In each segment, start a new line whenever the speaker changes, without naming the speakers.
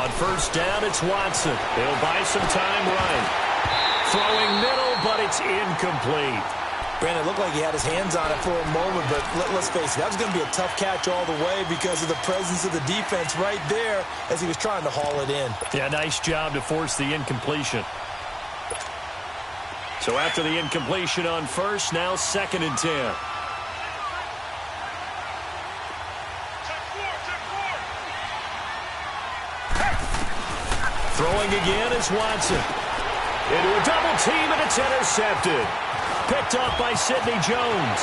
On first down, it's Watson. He'll buy some time right. Throwing middle, but it's incomplete.
Brandon, it looked like he had his hands on it for a moment, but let's face it, that was going to be a tough catch all the way because of the presence of the defense right there as he was trying to haul it in.
Yeah, nice job to force the incompletion. So after the incompletion on first, now 2nd and 10. Throwing again is Watson. Into a double team, and it's intercepted. Picked off by Sidney Jones.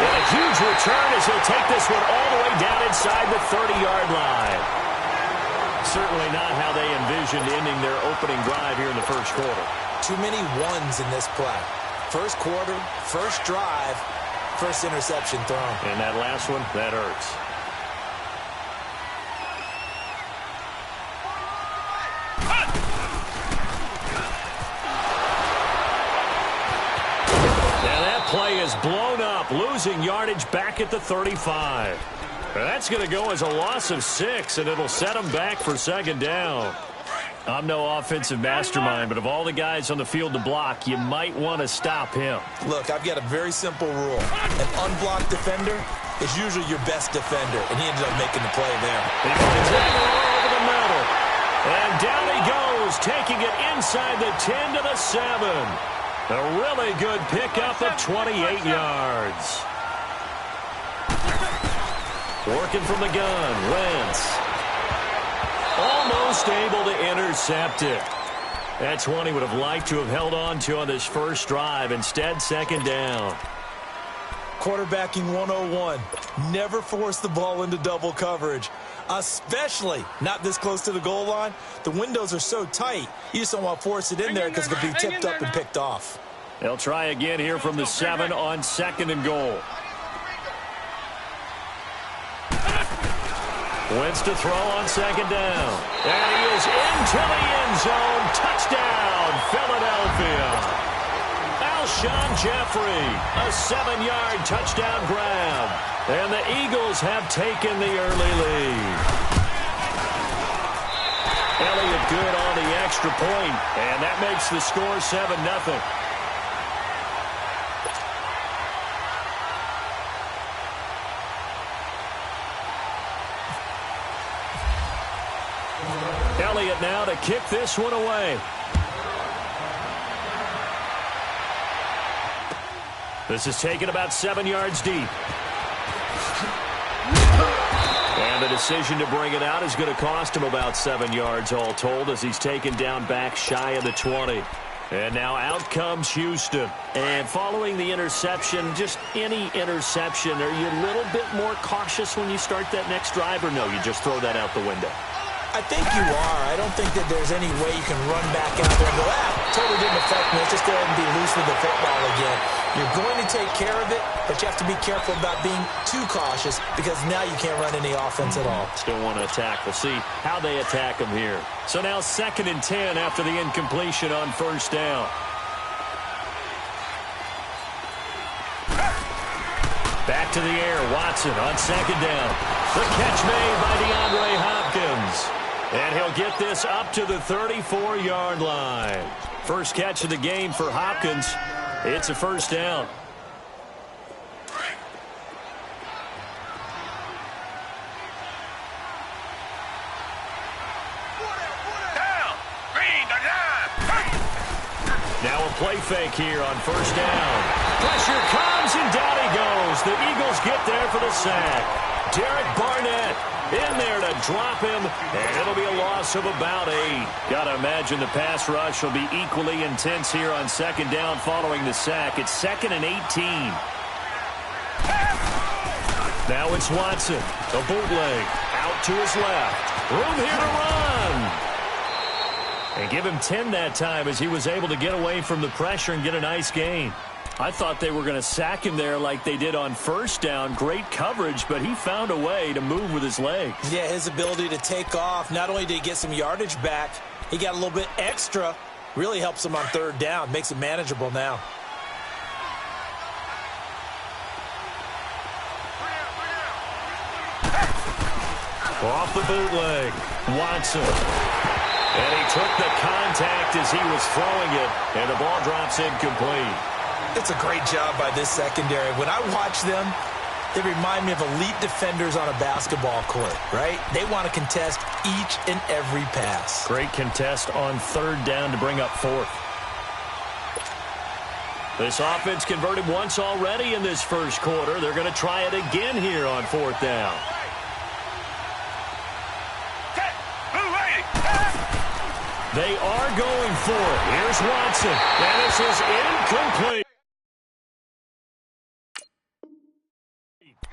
And a huge return as he'll take this one all the way down inside the 30-yard line. Certainly not how they envisioned ending their opening drive here in the first quarter.
Too many ones in this play. First quarter, first drive, first interception thrown.
And that last one, that hurts. Play is blown up, losing yardage back at the 35. That's going to go as a loss of 6, and it'll set them back for 2nd down. I'm no offensive mastermind, but of all the guys on the field to block, you might want to stop him.
Look, I've got a very simple rule. An unblocked defender is usually your best defender, and he ended up making the play there.
He finds it all over the middle. And down he goes, taking it inside the 10 to the 7. A really good pickup of 28 yards. Working from the gun, Wentz. Almost able to intercept it. That's one he would have liked to have held on to on this first drive. Instead, 2nd down.
Quarterbacking 101. Never force the ball into double coverage. Especially not this close to the goal line. The windows are so tight, you just don't want to force it in there because it could be tipped up and picked off.
They'll try again here from the 7 on 2nd and goal. Wentz to throw on 2nd down. And he is into the end zone. Touchdown, Philadelphia. Alshon Jeffrey, a 7-yard touchdown grab. And the Eagles have taken the early lead. Elliott good on the extra point, and that makes the score 7-0. Elliott now to kick this one away. This is taken about 7 yards deep. And the decision to bring it out is going to cost him about 7 yards all told as he's taken down back shy of the 20. And now out comes Houston. And following the interception, just any interception, are you a little bit more cautious when you start that next drive, or no, you just throw that out the window?
I think you are. I don't think that there's any way you can run back out there and go, totally didn't affect me. Let's just go ahead and be loose with the football again. You're going to take care of it, but you have to be careful about being too cautious because now you can't run any offense at all.
Still want to attack. We'll see how they attack him here. So now 2nd and 10 after the incompletion on first down. Back to the air, Watson on 2nd down. The catch made by DeAndre Hopkins. And he'll get this up to the 34-yard line. First catch of the game for Hopkins. It's a first down. Now a play fake here on first down. Pressure comes, and down he goes. The Eagles get there for the sack. Derek Barnett in there to drop him, and it'll be a loss of about 8. Gotta imagine the pass rush will be equally intense here on 2nd down following the sack. It's 2nd and 18. Now it's Watson. A bootleg out to his left. Room here to run. And give him 10 that time as he was able to get away from the pressure and get a nice gain. I thought they were going to sack him there like they did on first down. Great coverage, but he found a way to move with his legs.
Yeah, his ability to take off, not only did he get some yardage back, he got a little bit extra. Really helps him on 3rd down, makes it manageable now.
Off the bootleg, Watson. And he took the contact as he was throwing it, and the ball drops incomplete.
It's a great job by this secondary. When I watch them, they remind me of elite defenders on a basketball court, right? They want to contest each and every pass.
Great contest on third down to bring up fourth. This offense converted once already in this first quarter. They're going to try it again here on fourth down. They are going for it. Here's Watson. And this is incomplete.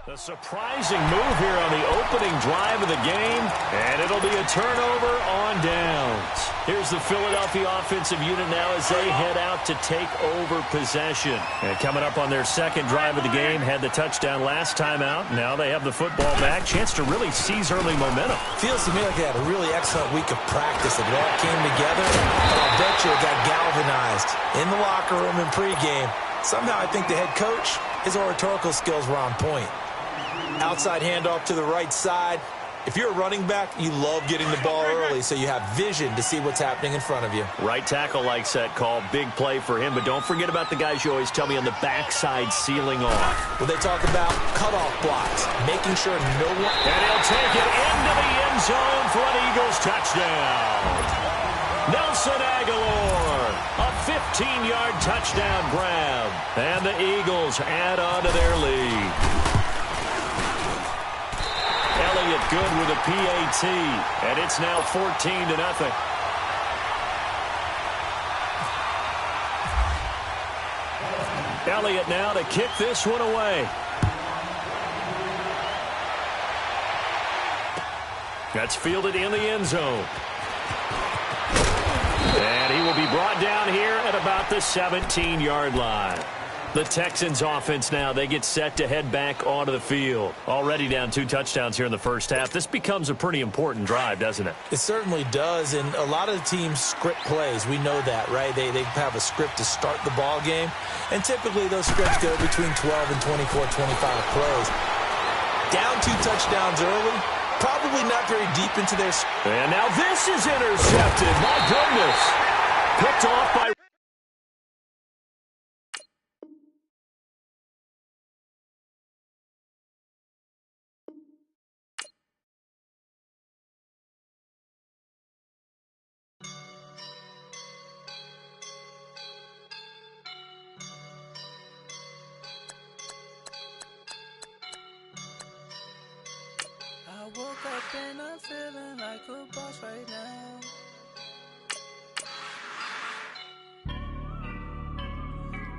A surprising move here on the opening drive of the game, and it'll be a turnover on downs. Here's the Philadelphia offensive unit now as they head out to take over possession. And coming up on their second drive of the game, had the touchdown last time out. Now they have the football back. Chance to really seize early momentum.
Feels to me like they had a really excellent week of practice. It all came together, and I'll bet you it got galvanized in the locker room in pregame. Somehow I think the head coach, his oratorical skills were on point. Outside handoff to the right side. If you're a running back, you love getting the ball early so you have vision to see what's happening in front of you.
Right tackle likes that call. Big play for him, but don't forget about the guys you always tell me on the backside sealing off.
Well, they talk about cutoff blocks, making sure no one...
And he'll take it into the end zone for an Eagles touchdown. Nelson Aguilar, a 15-yard touchdown grab. And the Eagles add on to their lead. Elliott good with a PAT, and it's now 14-0. Elliott now to kick this one away. That's fielded in the end zone. And he will be brought down here at about the 17-yard line. The Texans offense now, they get set to head back onto the field. Already down 2 touchdowns here in the first half. This becomes a pretty important drive, doesn't it?
It certainly does, and a lot of the teams script plays. We know that, right? They have a script to start the ball game, and typically those scripts go between 12 and 24, 25 plays. Down 2 touchdowns early, probably not very deep into their...
And now this is intercepted. My goodness. Picked off by...
I woke up and I'm feeling like a boss right now.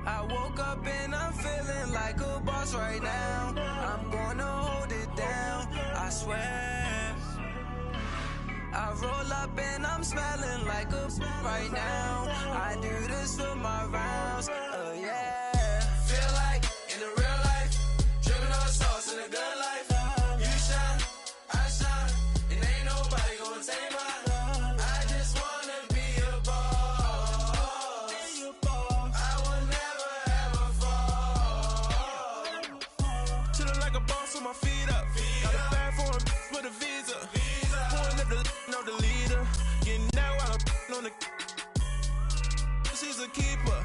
I woke up and I'm feeling like a boss right now. I'm gonna hold it down, I swear. I roll up and I'm smelling like a right now. I do this for my rounds, yeah. Feel like in the real life, dripping on sauce in a good life. You shine, I shine, and ain't nobody gonna take mine. I just wanna be a boss. I will never ever fall. Chillin' like a boss with my feet up. Got a bag for him with a visa. Pulling up the leader. Getting that while I'm on the... She's a keeper.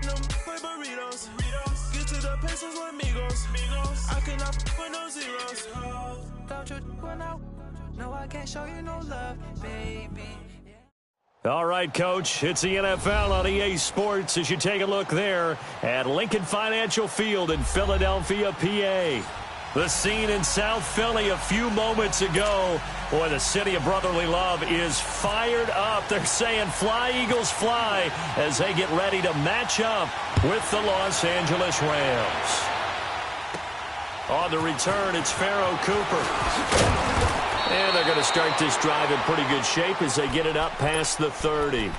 No play burritos. Get to the pesos with amigos. I cannot with no zeros. Don't you run out? No, I can't show you no love, baby.
All right, Coach, it's the NFL on EA Sports as you take a look there at Lincoln Financial Field in Philadelphia, PA. The scene in South Philly a few moments ago. Boy, the city of brotherly love is fired up. They're saying, fly, Eagles, fly, as they get ready to match up with the Los Angeles Rams. On the return, it's Pharaoh Cooper. And they're going to start this drive in pretty good shape as they get it up past the 30.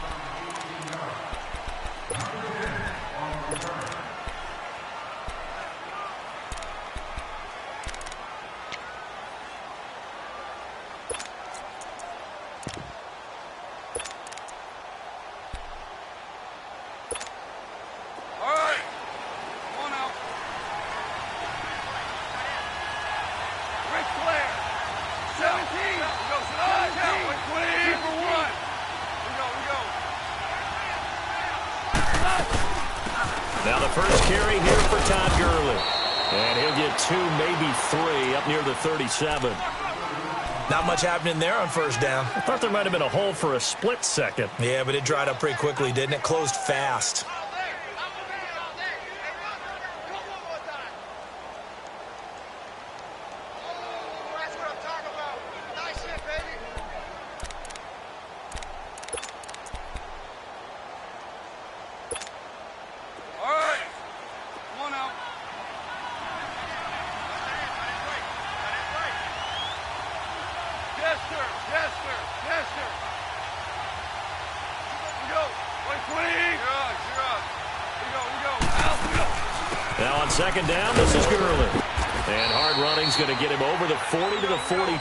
Set.
Now the first carry here for Todd Gurley. And he'll get 2, maybe 3 up near the 37.
Not much happening there on first down.
I thought there might have been a hole for a split second.
Yeah, but it dried up pretty quickly, didn't it? Closed fast.
Now on second down, this is Gurley. And hard running's going to get him over the 40 to the 42.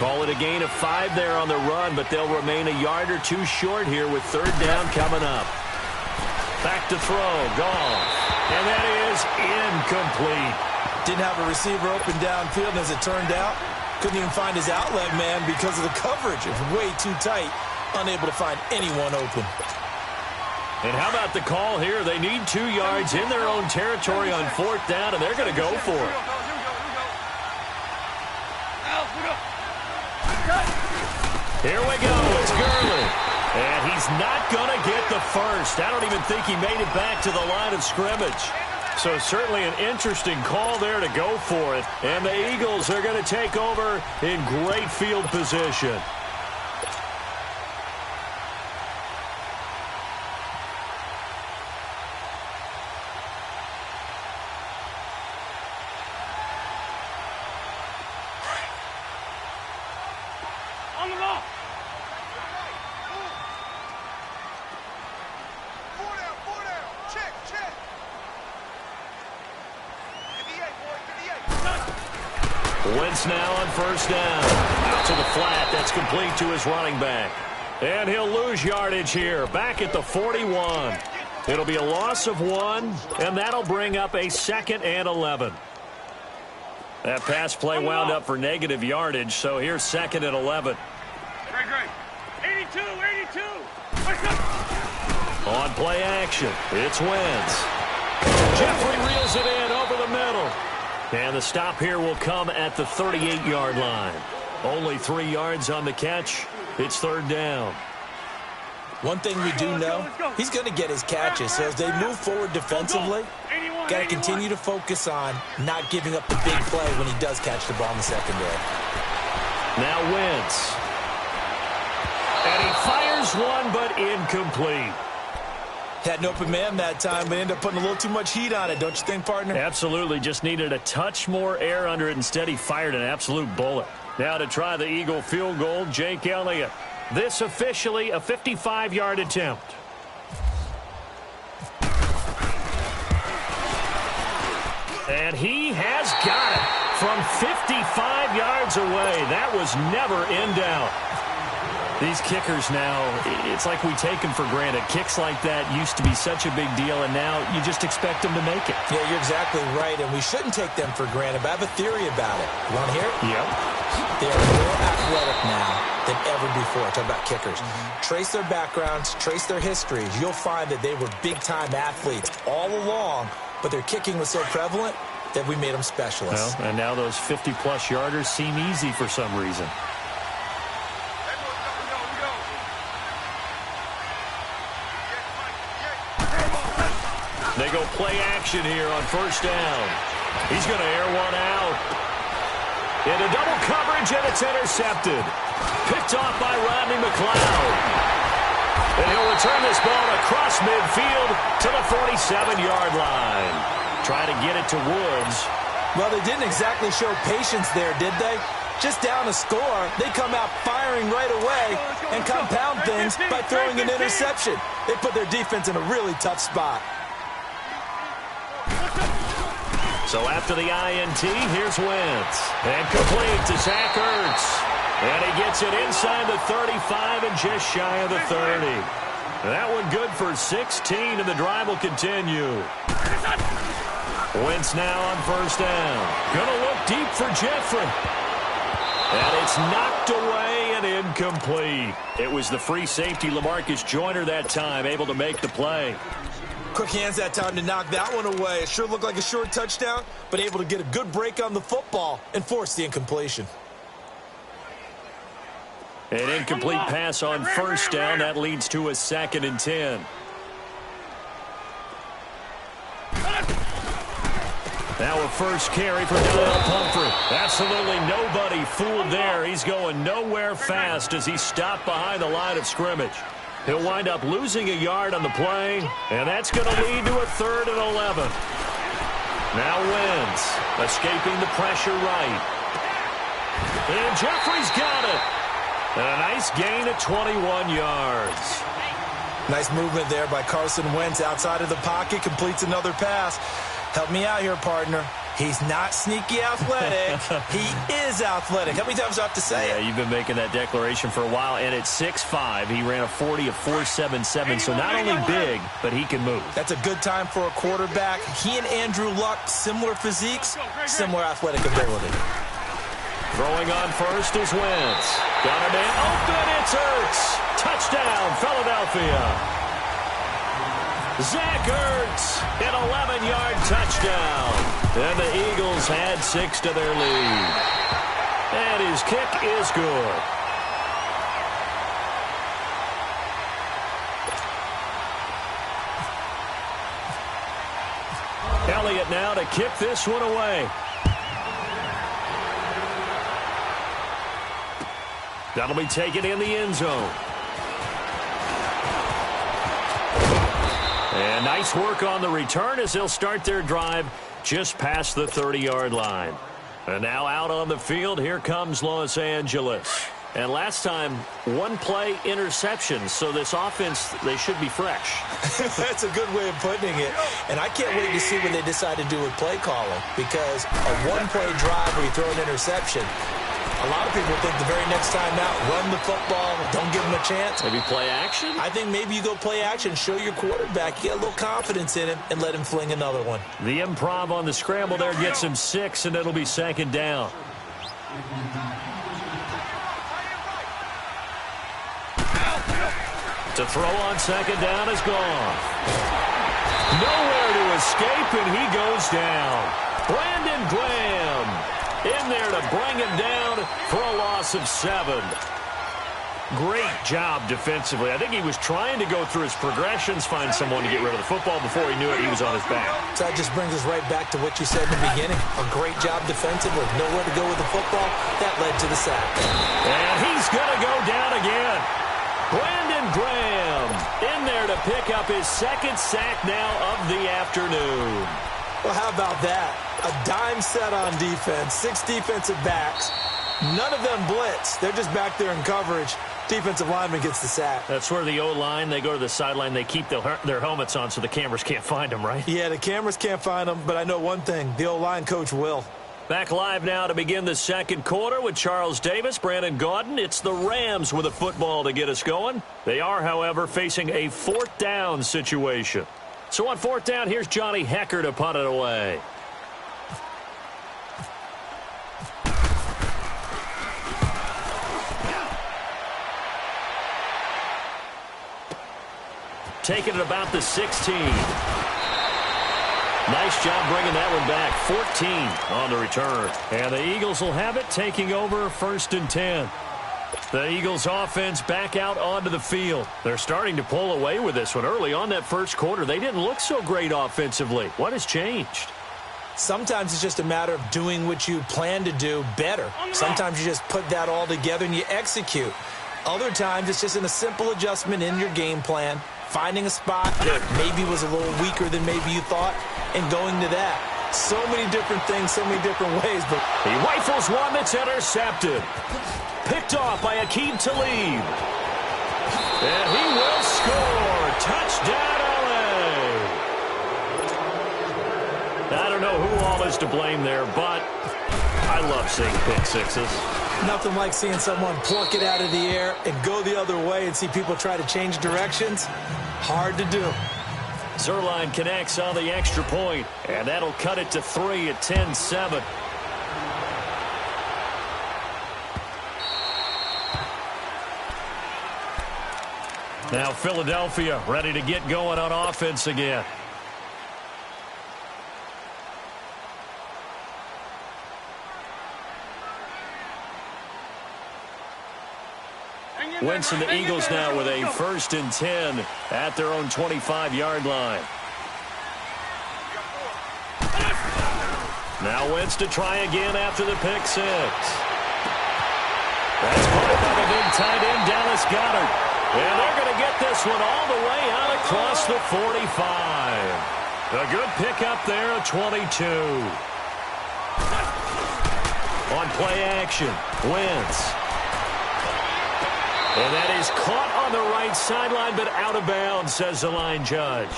Call it a gain of 5 there on the run, but they'll remain a yard or 2 short here with third down coming up. Back to throw, Goff. And that is incomplete.
Didn't have a receiver open downfield, and as it turned out, couldn't even find his outlet man because of the coverage. It was way too tight, unable to find anyone open.
And how about the call here? They need 2 yards in their own territory on fourth down, and they're going to go for it. Here we go. It's Gurley. And he's not going to get the first. I don't even think he made it back to the line of scrimmage. So certainly an interesting call there to go for it. And the Eagles are going to take over in great field position.
On the ball. Four down. Check.
Wentz now on first down. Out to the flat. That's complete to his running back. And he'll lose yardage here. Back at the 41. It'll be a loss of 1, and that'll bring up a 2nd and 11. That pass play wound up for negative yardage, so here's 2nd and 11.
Great. 82.
On play action, it's Wentz. Jeffrey reels it in over the middle. And the stop here will come at the 38-yard line. Only 3 yards on the catch. It's third down.
One thing we do know, he's going to get his catches. So as they move forward defensively, got to continue to focus on not giving up the big play when he does catch the ball in the secondary.
Now Wentz. And he fires one, but incomplete.
Had an open man that time, but ended up putting a little too much heat on it, don't you think, partner?
Absolutely. Just needed a touch more air under it. Instead, he fired an absolute bullet. Now to try the Eagle field goal, Jake Elliott. This officially a 55-yard attempt. And he has got it from 55 yards away. That was never in doubt. These kickers now, it's like we take them for granted. Kicks like that used to be such a big deal, and now you just expect them to make it.
Yeah, you're exactly right, and we shouldn't take them for granted, but I have a theory about it. You want to hear it?
Yep.
They are more athletic now than ever before. Talk about kickers. Trace their backgrounds, trace their histories. You'll find that they were big-time athletes all along, but their kicking was so prevalent that we made them specialists.
Well, and now those 50-plus yarders seem easy for some reason. They go play action here on first down. He's going to air one out. Into double coverage, and it's intercepted. Picked off by Rodney McLeod. And he'll return this ball across midfield to the 47-yard line. Try to get it to Woods.
Well, they didn't exactly show patience there, did they? Just down a score, they come out firing right away and compound things by throwing an interception. They put their defense in a really tough spot.
So after the INT, here's Wentz. And complete to Zach Ertz. And he gets it inside the 35 and just shy of the 30. That one good for 16, and the drive will continue. Wentz now on first down. Gonna look deep for Jeffrey. And it's knocked away and incomplete. It was the free safety, LaMarcus Joyner, that time, able to make the play.
Quick hands that time to knock that one away. It sure looked like a short touchdown, but able to get a good break on the football and force the incompletion.
An incomplete pass on first down. That leads to a 2nd and 10. Now a first carry for Donnell Pumphrey. Absolutely nobody fooled there. He's going nowhere fast as he's stopped behind the line of scrimmage. He'll wind up losing a yard on the play, and that's going to lead to a 3rd and 11. Now Wentz, escaping the pressure right. And Jeffrey's got it. And a nice gain of 21 yards.
Nice movement there by Carson Wentz outside of the pocket, completes another pass. Help me out here, partner. He's not sneaky athletic. He is athletic. How many times do I have to say it?
Yeah, you've been making that declaration for a while. And at 6'5", he ran a 40 of 4.77, so not only big, but he can move.
That's a good time for a quarterback. He and Andrew Luck, similar physiques, similar athletic ability.
Throwing on first is Wentz. Got him in. Open, it's Ertz. Touchdown, Philadelphia. Zach Ertz, an 11-yard touchdown. And the Eagles add 6 to their lead. And his kick is good. Elliott now to kick this one away. That'll be taken in the end zone. And nice work on the return as they'll start their drive just past the 30-yard line. And now out on the field, here comes Los Angeles. And last time, one-play interception, so this offense, they should be fresh.
That's a good way of putting it. And I can't wait to see what they decide to do with play calling, because a one-play drive where you throw an interception, a lot of people think the very next time out, run the football, don't give them a chance.
Maybe play action?
I think maybe you go play action, show your quarterback, you get a little confidence in him, and let him fling another one.
The improv on the scramble there gets him 6, and it'll be 2nd down. To throw on 2nd down is gone. Nowhere to escape, and he goes down. Brandon Graham in there to bring him down for a loss of 7. Great job defensively. I think he was trying to go through his progressions, find someone to get rid of the football. Before he knew it, he was on his back.
So that just brings us right back to what you said in the beginning. A great job defensively. Nowhere to go with the football. That led to the sack.
And he's going to go down again. Brandon Graham in there to pick up his 2nd sack now of the afternoon.
Well, how about that? A dime set on defense, 6 defensive backs. None of them blitz. They're just back there in coverage. Defensive lineman gets the sack.
That's where the O-line, they go to the sideline, they keep their helmets on so the cameras can't find them, right?
Yeah, the cameras can't find them, but I know one thing. The O-line coach will.
Back live now to begin the 2nd quarter with Charles Davis, Brandon Gaudin. It's the Rams with a football to get us going. They are, however, facing a 4th down situation. So on 4th down, here's Johnny Hecker to punt it away. Taking it about the 16. Nice job bringing that one back. 14 on the return. And the Eagles will have it, taking over 1st and 10. The Eagles offense back out onto the field. They're starting to pull away with this one. Early on that first quarter, they didn't look so great offensively. What has changed?
Sometimes it's just a matter of doing what you plan to do better. Sometimes you just put that all together and you execute. Other times it's just in a simple adjustment in your game plan, finding a spot that maybe was a little weaker than maybe you thought, and going to that. So many different things, so many different ways. But
he rifles one that's intercepted. Picked off by Aqib Talib. And he will score. Touchdown, LA. I don't know who all is to blame there, but I love seeing pick sixes.
Nothing like seeing someone pluck it out of the air and go the other way and see people try to change directions. Hard to do.
Zerline connects on the extra point, and that'll cut it to 3 at 10-7. Now Philadelphia ready to get going on offense again. Wentz and the Eagles now with a 1st and 10 at their own 25-yard line. Now Wentz to try again after the pick 6. That's caught by the big tight end, Dallas Goedert. And they're going to get this one all the way out across the 45. A good pickup there, a 22. On play action, Wentz. And that is caught on the right sideline, but out of bounds, says the line judge.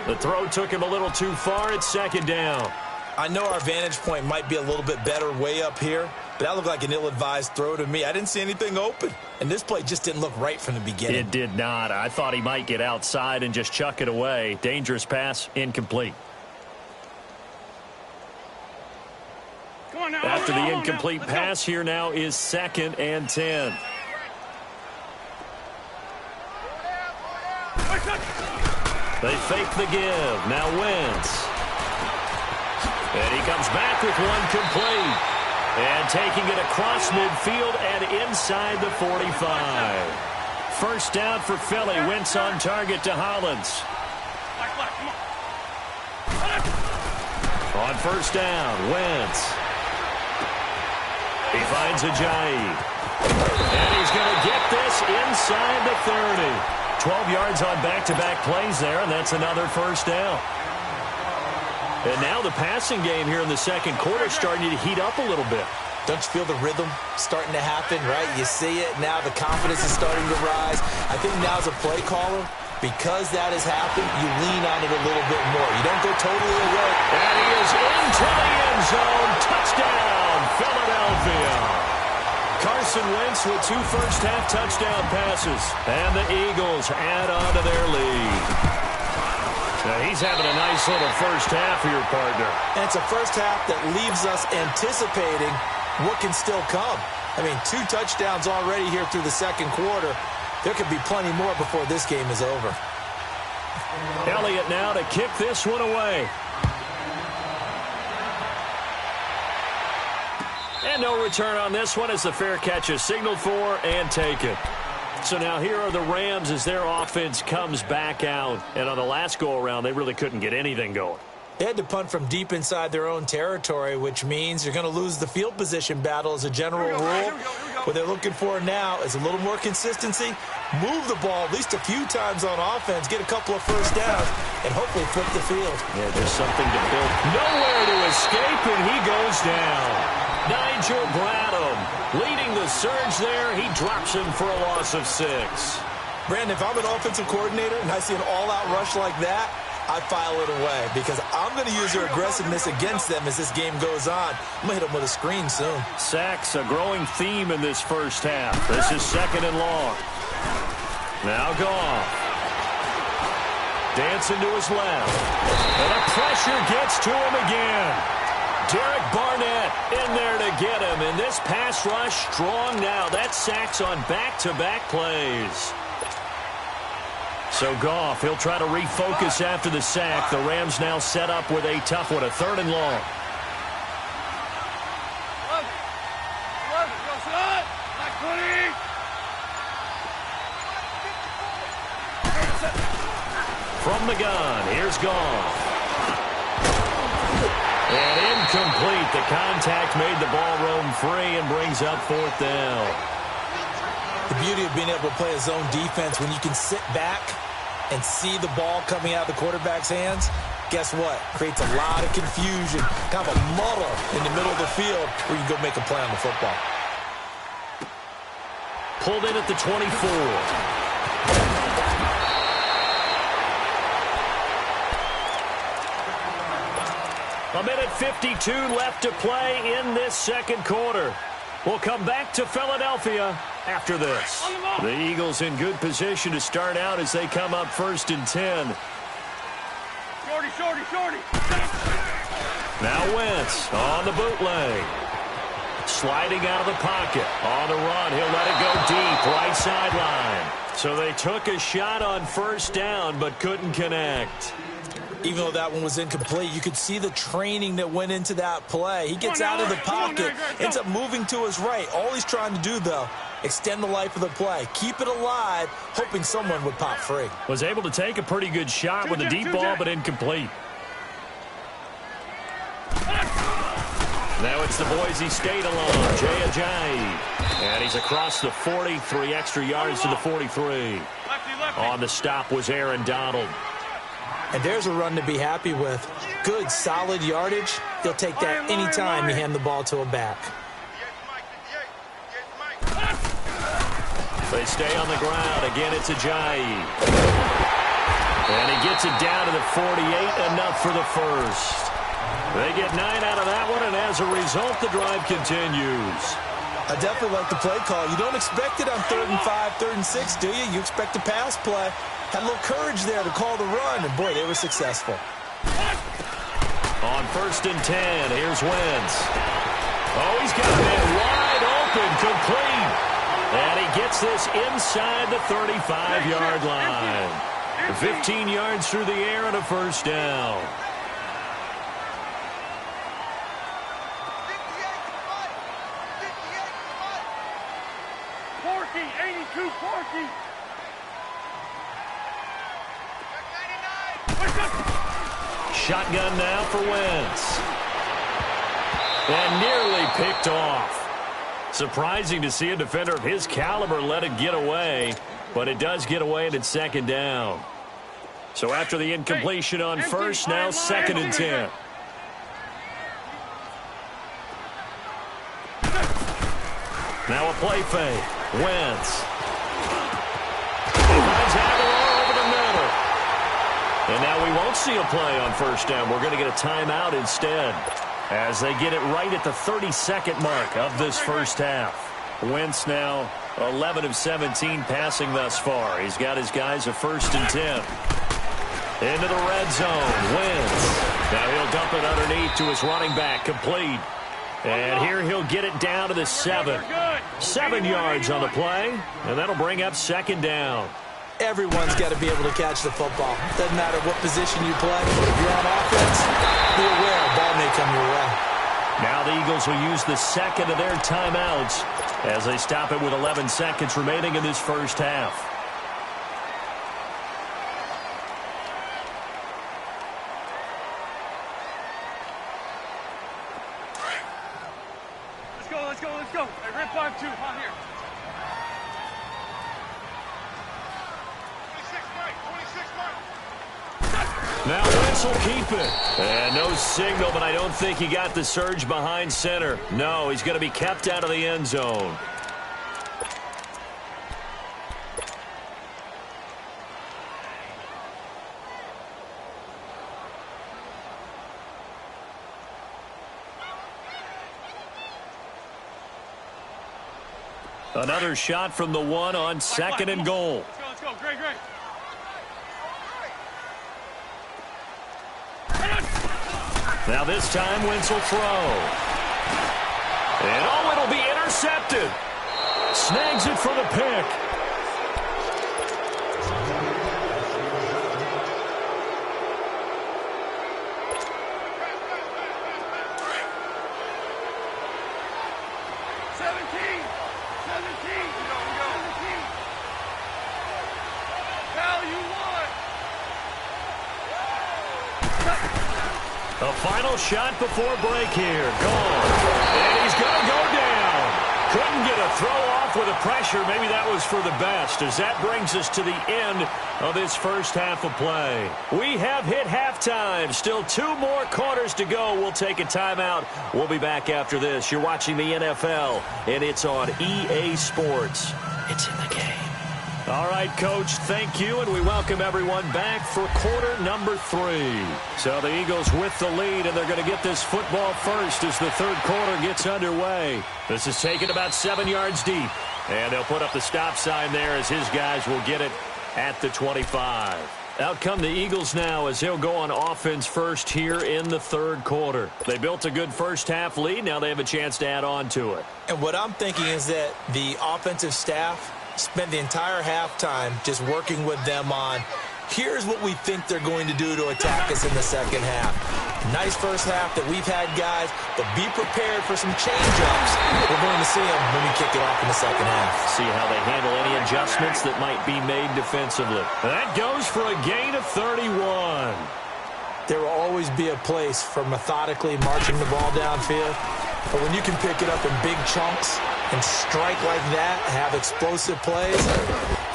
The throw took him a little too far. It's 2nd down.
I know our vantage point might be a little bit better way up here, but that looked like an ill-advised throw to me. I didn't see anything open, and this play just didn't look right from the beginning.
It did not. I thought he might get outside and just chuck it away. Dangerous pass, incomplete.
Come on now.
After the incomplete pass, here now is 2nd and 10. They fake the give. Now Wentz. And he comes back with one complete. And taking it across midfield and inside the 45. 1st down for Philly. Wentz on target to Hollins. On 1st down, Wentz. He finds Ajayi. And he's going to get this inside the 30. 12 yards on back-to-back plays there, and that's another 1st down. And now the passing game here in the 2nd quarter is starting to heat up a little bit.
Don't you feel the rhythm starting to happen, right? You see it. Now the confidence is starting to rise. I think now as a play caller, because that has happened, you lean on it a little bit more. You don't go totally away.
And he is into the end zone. Touchdown, Philadelphia. Carson Wentz with 2 first-half touchdown passes. And the Eagles add on to their lead. Now he's having a nice little first half here, partner.
And it's a first half that leaves us anticipating what can still come. I mean, 2 touchdowns already here through the 2nd quarter. There could be plenty more before this game is over.
Elliott now to kick this one away. And no return on this one as the fair catch is signaled for and taken. So now here are the Rams as their offense comes back out. And on the last go-around, they really couldn't get anything going.
They had to punt from deep inside their own territory, which means you're going to lose the field position battle as a general rule. What they're looking for now is a little more consistency, move the ball at least a few times on offense, get a couple of first downs, and hopefully flip the field.
Yeah, there's something to build. Nowhere to escape, and he goes down. Nigel Bradham leading the surge there. He drops him for a loss of 6.
Brandon, if I'm an offensive coordinator and I see an all-out rush like that, I file it away because I'm going to use their aggressiveness against them as this game goes on. I'm going to hit them with a screen soon.
Sacks, a growing theme in this first half. This is 2nd and long. Now Goff. Dancing to his left. And the pressure gets to him again. Derek Barnett in there to get him. And this pass rush strong now. That's sacks on back-to-back plays. So Goff, he'll try to refocus after the sack. The Rams now set up with a tough one, a 3rd and long. From the gun, here's Goff. And incomplete. The contact made the ball roam free and brings up 4th down.
The beauty of being able to play a zone defense when you can sit back and see the ball coming out of the quarterback's hands, guess what? Creates a lot of confusion, kind of a muddle in the middle of the field where you can go make a play on the football.
Pulled in at the 24. A minute 52 left to play in this 2nd quarter. We'll come back to Philadelphia after this. The Eagles in good position to start out as they come up 1st and 10.
Shorty.
Now Wentz on the bootleg. Sliding out of the pocket. On the run, he'll let it go deep, right sideline. So they took a shot on 1st down, but couldn't connect.
Even though that one was incomplete, you could see the training that went into that play. He gets out of the pocket, ends up moving to his right. All he's trying to do, though, extend the life of the play, keep it alive, hoping someone would pop free.
Was able to take a pretty good shot with a deep ball, but incomplete. Now it's the Boise State alone, Jay Ajayi. And he's across the 40, 3 extra yards to the 43. On the stop was Aaron Donald.
And there's a run to be happy with. Good, solid yardage. He'll take that anytime you hand the ball to a back.
They stay on the ground. Again, it's Ajayi. And he gets it down to the 48, enough for the first. They get 9 out of that one, and as a result, the drive continues.
I definitely like the play call. You don't expect it on 3rd and 5, 3rd and 6, do you? You expect a pass play. Had a little courage there to call the run, and boy, they were successful.
On 1st and 10, here's Wentz. Oh, he's got a man wide open, complete. And he gets this inside the 35-yard line. 15 yards through the air and a first down.
Porky.
Shotgun now for Wentz. And nearly picked off. Surprising to see a defender of his caliber let it get away, but it does get away and it's 2nd down. So after the incompletion on first, now 2nd and 10. Now a play fake. Wentz. He finds Aguilar over the middle. And now we won't see a play on first down. We're going to get a timeout instead as they get it right at the 32nd mark of this first half. Wentz now 11 of 17 passing thus far. He's got his guys a 1st and 10. Into the red zone. Wentz. Now he'll dump it underneath to his running back. Complete. And here he'll get it down to the 7. 7 yards on the play, and that'll bring up 2nd down.
Everyone's got to be able to catch the football. Doesn't matter what position you play. If you're on offense, be aware a ball may come your way.
Now the Eagles will use the 2nd of their timeouts as they stop it with 11 seconds remaining in this first half.
Let's go. Hey, rip 5-2, on here. 26 Mike.
Now Wentz will keep it. And no signal, but I don't think he got the surge behind center. No, he's going to be kept out of the end zone. Another shot from the 1 on 2nd and goal.
Let's go. Great.
Now this time Wentz will throw. And it'll be intercepted. Snags it for the pick. A final shot before break here. Gone. And he's going to go down. Couldn't get a throw off with the pressure. Maybe that was for the best, as that brings us to the end of this first half of play. We have hit halftime. Still 2 more quarters to go. We'll take a timeout. We'll be back after this. You're watching the NFL, and it's on EA Sports. It's in the game. All right, Coach, thank you, and we welcome everyone back for quarter number 3. So the Eagles with the lead, and they're going to get this football first as the third quarter gets underway. This is taken about 7 yards deep, and they'll put up the stop sign there as his guys will get it at the 25. Out come the Eagles now as they'll go on offense first here in the third quarter. They built a good first half lead. Now they have a chance to add on to it.
And what I'm thinking is that the offensive staff spent the entire halftime just working with them on, here's what we think they're going to do to attack us in the second half. Nice first half that we've had, guys, but be prepared for some change-ups. We're going to see them when we kick it off in the second half.
See how they handle any adjustments that might be made defensively. That goes for a gain of 31.
There will always be a place for methodically marching the ball downfield, but when you can pick it up in big chunks and strike like that, have explosive plays,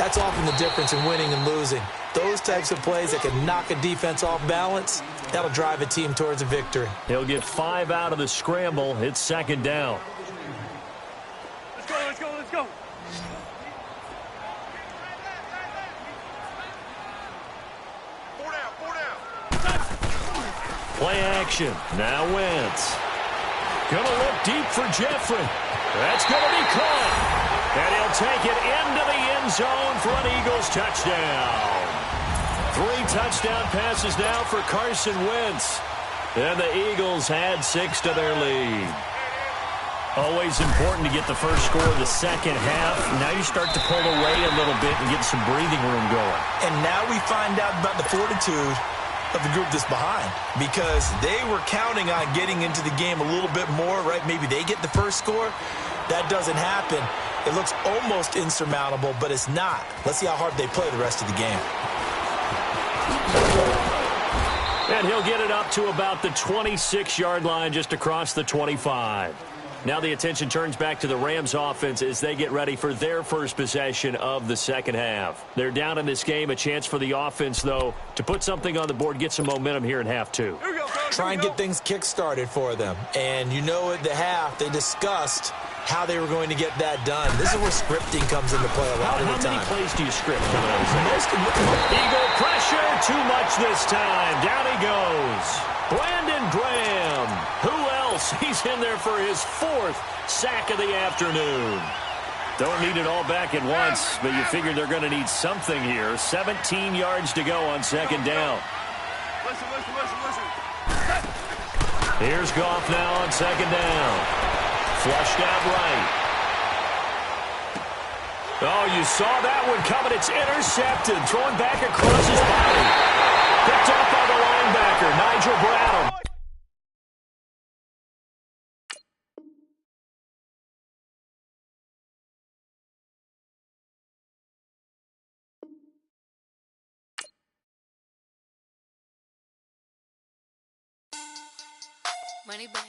that's often the difference in winning and losing. Those types of plays that can knock a defense off balance, that'll drive a team towards a victory.
He'll get 5 out of the scramble. It's second down.
Let's go, let's go, let's go. Four down.
Play action. Now Wentz. Gonna look deep for Jeffrey. That's gonna be caught. And he'll take it into the end zone for an Eagles touchdown. 3 touchdown passes now for Carson Wentz. And the Eagles add 6 to their lead. Always important to get the first score of the second half. Now you start to pull away a little bit and get some breathing room going.
And now we find out about the fortitude of the group that's behind, because they were counting on getting into the game a little bit more, right? Maybe they get the first score. That doesn't happen. It looks almost insurmountable, but it's not. Let's see how hard they play the rest of the game.
And he'll get it up to about the 26-yard line, just across the 25. Now the attention turns back to the Rams offense as they get ready for their first possession of the second half. They're down in this game. A chance for the offense, though, to put something on the board, get some momentum here in half 2.
Try and get things kick-started for them. And you know at the half, they discussed how they were going to get that done. This is where scripting comes into play a lot of the time.
How many plays do you script? Eagle pressure, too much this time. Down he goes. Brandon Graham. Who else? He's in there for his 4th sack of the afternoon. Don't need it all back at once, but you figure they're going to need something here. 17 yards to go on second down.
Listen.
Here's Goff now on second down. Flushed out right. Oh, you saw that one coming. It's intercepted. Thrown back across his body. Picked up by the linebacker, Nigel Bradham.
Money back.